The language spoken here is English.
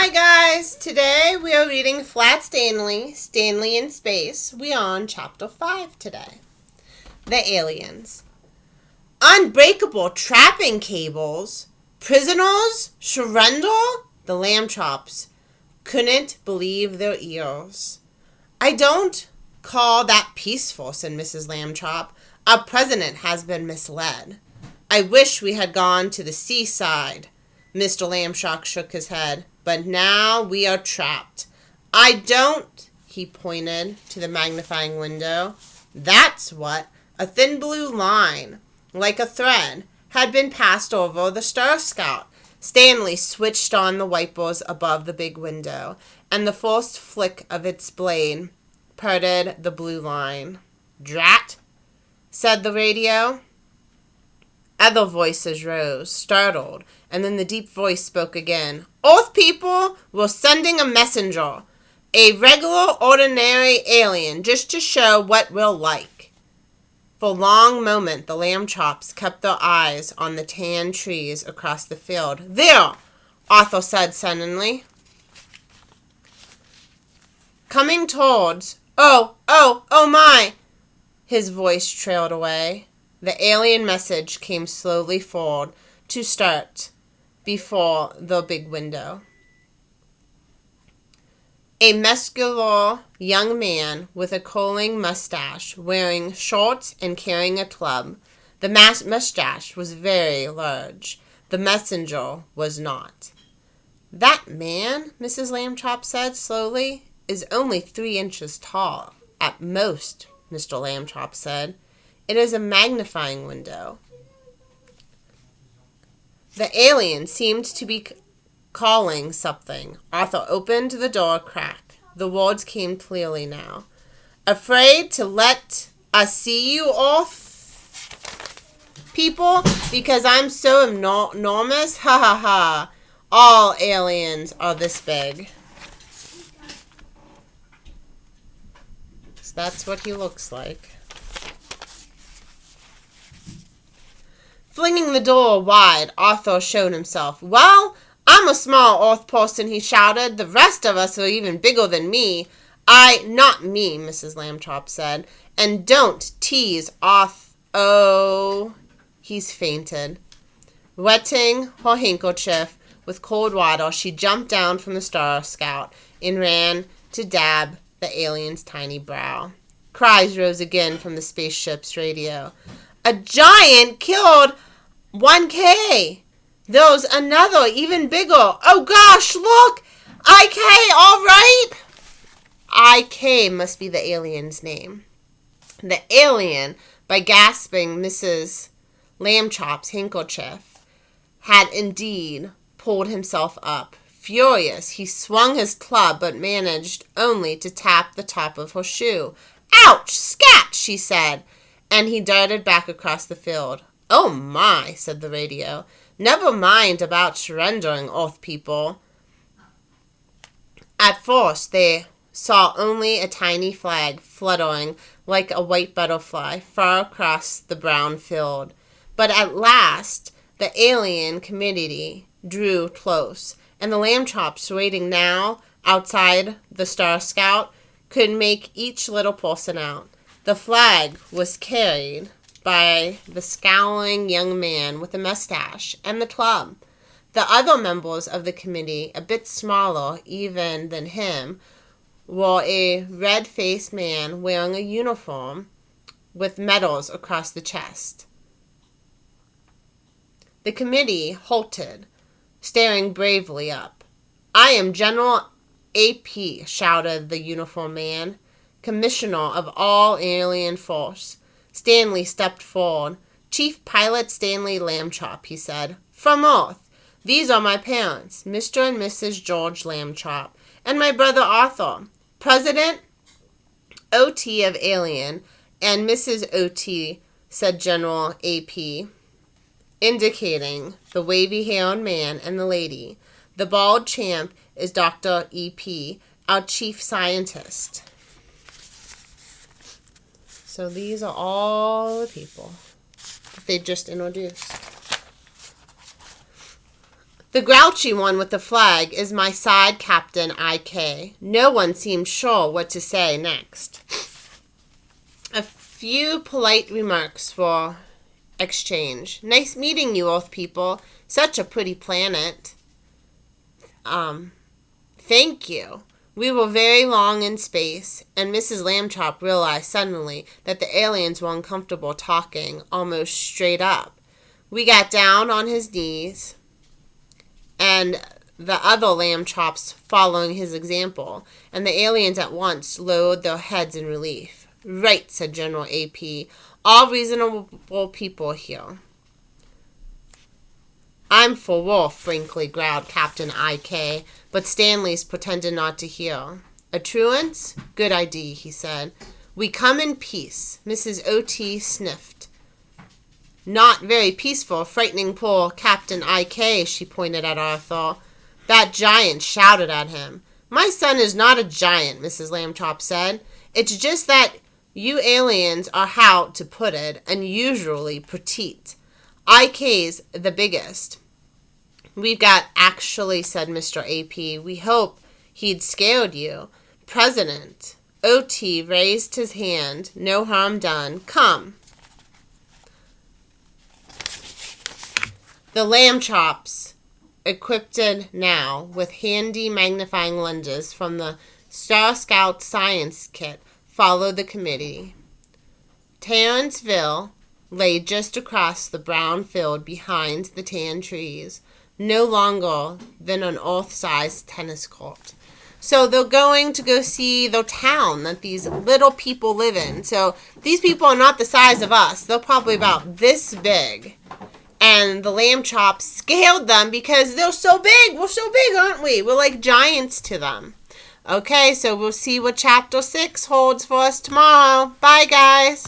Hi guys! Today we are reading Flat Stanley, Stanley in Space. We are on Chapter 5 today. The Aliens. Unbreakable trapping cables. Prisoners? Surrender? The lamb chops couldn't believe their ears. I don't call that peaceful, said Mrs. Lambchop. Our president has been misled. I wish we had gone to the seaside. Mr. Lambshock shook his head. But now we are trapped. I don't, he pointed to the magnifying window. That's what. A thin blue line, like a thread, had been passed over the Star Scout. Stanley switched on the wipers above the big window, and the first flick of its blade parted the blue line. Drat, said the radio. Other voices rose, startled, and then the deep voice spoke again. Earth people, we're sending a messenger. A regular, ordinary alien, just to show what we're like. For a long moment, the lamb chops kept their eyes on the tan trees across the field. There, Arthur said suddenly. Coming towards, oh my, his voice trailed away. The alien message came slowly forward to start before the big window. A muscular young man with a curling mustache, wearing shorts and carrying a club. The mustache was very large. The messenger was not. That man, Mrs. Lambchop said slowly, is only 3 inches tall. At most, Mr. Lambchop said. It is a magnifying window. The alien seemed to be calling something. Arthur opened the door a crack. The words came clearly now. Afraid to let us see you off, people, because I'm so enormous? Ha ha ha. All aliens are this big. So that's what he looks like. Flinging the door wide, Arthur showed himself. Well, I'm a small earth person, he shouted. The rest of us are even bigger than me. Not me, Mrs. Lambchop said. And don't tease Oh, he's fainted. Wetting her handkerchief with cold water, she jumped down from the Star Scout and ran to dab the alien's tiny brow. Cries rose again from the spaceship's radio. A giant killed 1K. There's another, even bigger. Oh gosh, look! IK, all right? IK must be the alien's name. The alien, by gasping Mrs. Lambchop's handkerchief, had indeed pulled himself up. Furious, he swung his club, but managed only to tap the top of her shoe. Ouch! Scat! She said, and he darted back across the field. Oh my, said the radio. Never mind about surrendering, Earth people. At first, they saw only a tiny flag fluttering like a white butterfly far across the brown field. But at last, the alien community drew close, and the lamb chops waiting now outside the Star Scout could make each little person out. The flag was carried by the scowling young man with the mustache and the club. The other members of the committee, a bit smaller even than him, were a red-faced man wearing a uniform with medals across the chest. The committee halted, staring bravely up. I am General AP, shouted the uniformed man, Commissioner of all alien force. Stanley stepped forward. Chief Pilot Stanley Lambchop, he said. From Earth. These are my parents, Mr. and Mrs. George Lambchop, and my brother Arthur. President OT of Alien and Mrs. OT, said General AP, indicating the wavy-haired man and the lady. The bald champ is Dr. EP, our chief scientist. So these are all the people that they just introduced. The grouchy one with the flag is my side captain, IK. No one seemed sure what to say next. A few polite remarks were exchanged. Nice meeting you, Earth people. Such a pretty planet. Thank you. We were very long in space, and Mrs. Lambchop realized suddenly that the aliens were uncomfortable talking almost straight up. We got down on his knees, and the other Lambchops following his example, and the aliens at once lowered their heads in relief. Right, said General AP. All reasonable people here. I'm for war, frankly, growled Captain IK, but Stanley's pretended not to hear. A truance? Good idea, he said. We come in peace, Mrs. O.T. sniffed. Not very peaceful, frightening poor Captain IK, she pointed at Arthur. That giant shouted at him. My son is not a giant, Mrs. Lambchop said. It's just that you aliens are how to put it, unusually petite. IK's the biggest. We've got actually, said Mr. AP. We hope he'd scared you. President. O.T. raised his hand. No harm done. Come. The Lambchops, equipped now with handy magnifying lenses from the Star Scout science kit, followed the committee. Terranceville lay just across the brown field behind the tan trees, no longer than an Earth-sized tennis court. So they're going to go see the town that these little people live in. So these people are not the size of us. They're probably about this big. And the Lambchops scaled them because they're so big. We're so big, aren't we? We're like giants to them. Okay, so we'll see what Chapter 6 holds for us tomorrow. Bye, guys.